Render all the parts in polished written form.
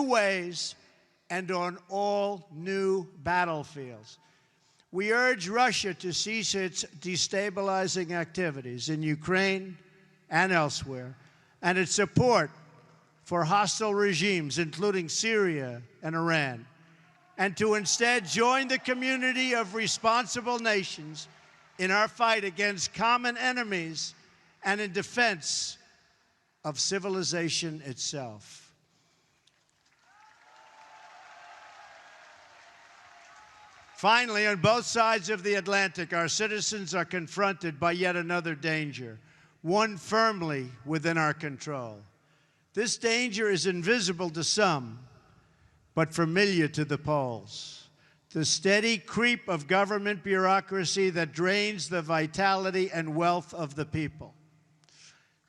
new ways and on all new battlefields. We urge Russia to cease its destabilizing activities in Ukraine and elsewhere, and its support for hostile regimes, including Syria and Iran, and to instead join the community of responsible nations in our fight against common enemies and in defense of civilization itself. Finally, on both sides of the Atlantic, our citizens are confronted by yet another danger, one firmly within our control. This danger is invisible to some, but familiar to the Poles. The steady creep of government bureaucracy that drains the vitality and wealth of the people.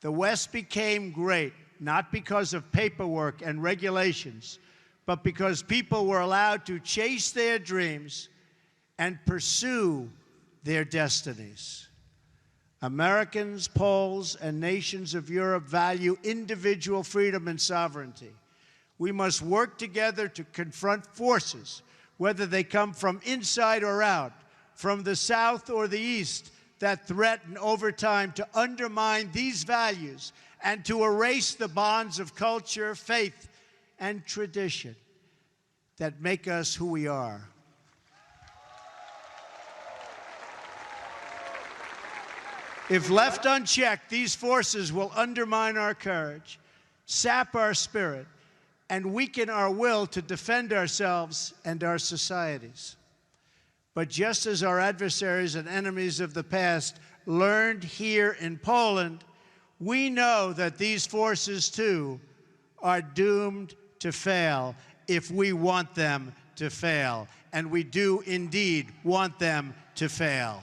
The West became great, not because of paperwork and regulations, but because people were allowed to chase their dreams and pursue their destinies. Americans, Poles, and nations of Europe value individual freedom and sovereignty. We must work together to confront forces, whether they come from inside or out, from the South or the East, that threaten over time to undermine these values and to erase the bonds of culture, faith, and tradition that make us who we are. If left unchecked, these forces will undermine our courage, sap our spirit, and weaken our will to defend ourselves and our societies. But just as our adversaries and enemies of the past learned here in Poland, we know that these forces, too, are doomed to fail if we want them to fail. And we do indeed want them to fail.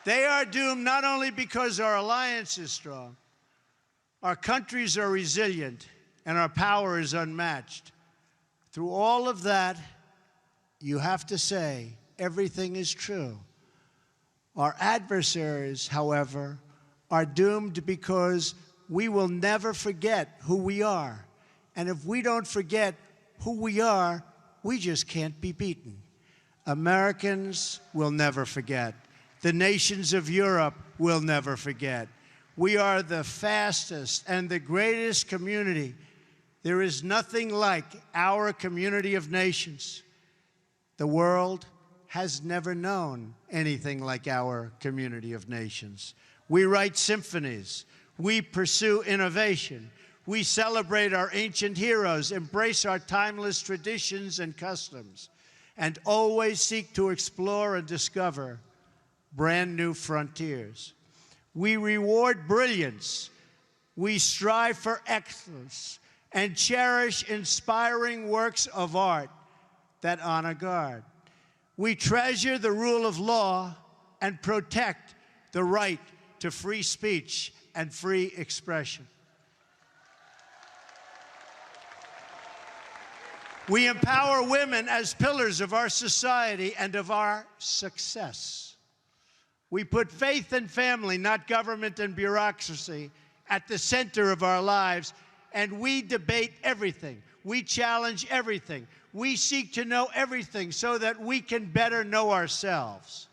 They are doomed not only because our alliance is strong, our countries are resilient, and our power is unmatched. Through all of that, you have to say everything is true. Our adversaries, however, are doomed because we will never forget who we are. And if we don't forget who we are, we just can't be beaten. Americans will never forget. The nations of Europe will never forget. We are the fastest and the greatest community. There is nothing like our community of nations. The world has never known anything like our community of nations. We write symphonies. We pursue innovation. We celebrate our ancient heroes, embrace our timeless traditions and customs, and always seek to explore and discover brand new frontiers. We reward brilliance. We strive for excellence and cherish inspiring works of art that honor God. We treasure the rule of law and protect the right to free speech and free expression. We empower women as pillars of our society and of our success. We put faith and family, not government and bureaucracy, at the center of our lives, and we debate everything. We challenge everything. We seek to know everything so that we can better know ourselves.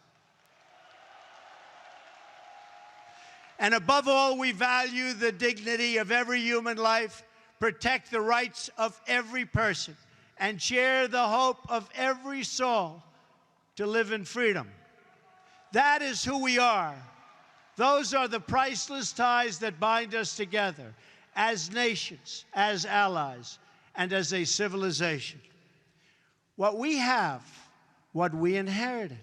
And above all, we value the dignity of every human life, protect the rights of every person, and share the hope of every soul to live in freedom. That is who we are. Those are the priceless ties that bind us together as nations, as allies, and as a civilization. What we have, what we inherited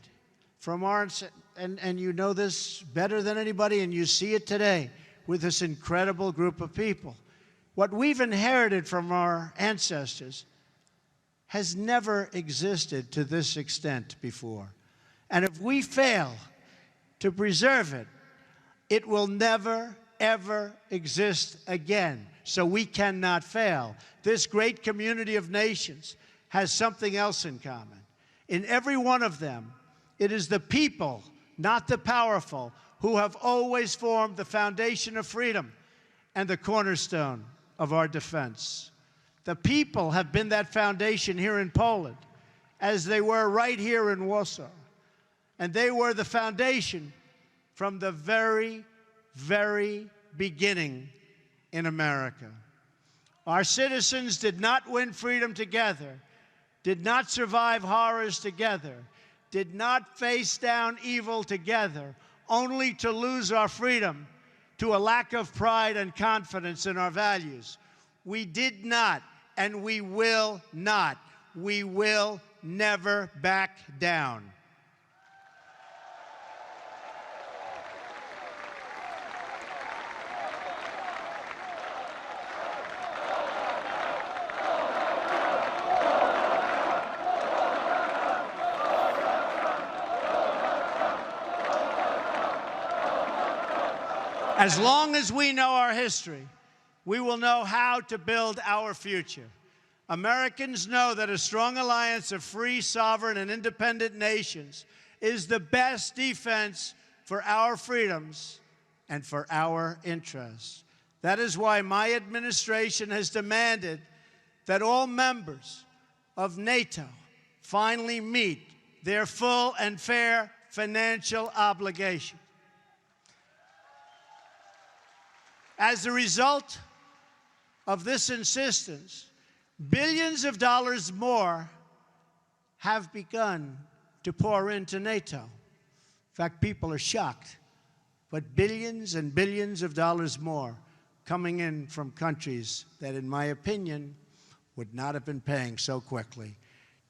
from our, and you know this better than anybody, and you see it today with this incredible group of people. What we've inherited from our ancestors has never existed to this extent before. And if we fail to preserve it, it will never, ever exist again. So we cannot fail. This great community of nations has something else in common. In every one of them, it is the people, not the powerful, who have always formed the foundation of freedom and the cornerstone of our defense. The people have been that foundation here in Poland, as they were right here in Warsaw. And they were the foundation from the very, very beginning in America. Our citizens did not win freedom together, did not survive horrors together, did not face down evil together, only to lose our freedom to a lack of pride and confidence in our values. We did not, and we will not. We will never back down. As long as we know our history, we will know how to build our future. Americans know that a strong alliance of free, sovereign, and independent nations is the best defense for our freedoms and for our interests. That is why my administration has demanded that all members of NATO finally meet their full and fair financial obligation. As a result of this insistence, billions of dollars more have begun to pour into NATO. In fact, people are shocked, but billions and billions of dollars more coming in from countries that, in my opinion, would not have been paying so quickly.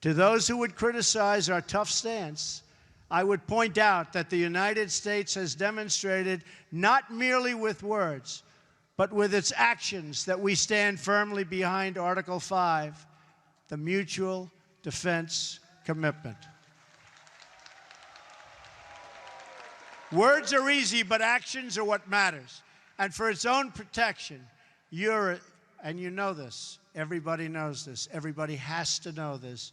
To those who would criticize our tough stance, I would point out that the United States has demonstrated, not merely with words, but with its actions, that we stand firmly behind Article 5, the mutual defense commitment. Words are easy, but actions are what matters. And for its own protection, and you know this, everybody knows this, everybody has to know this,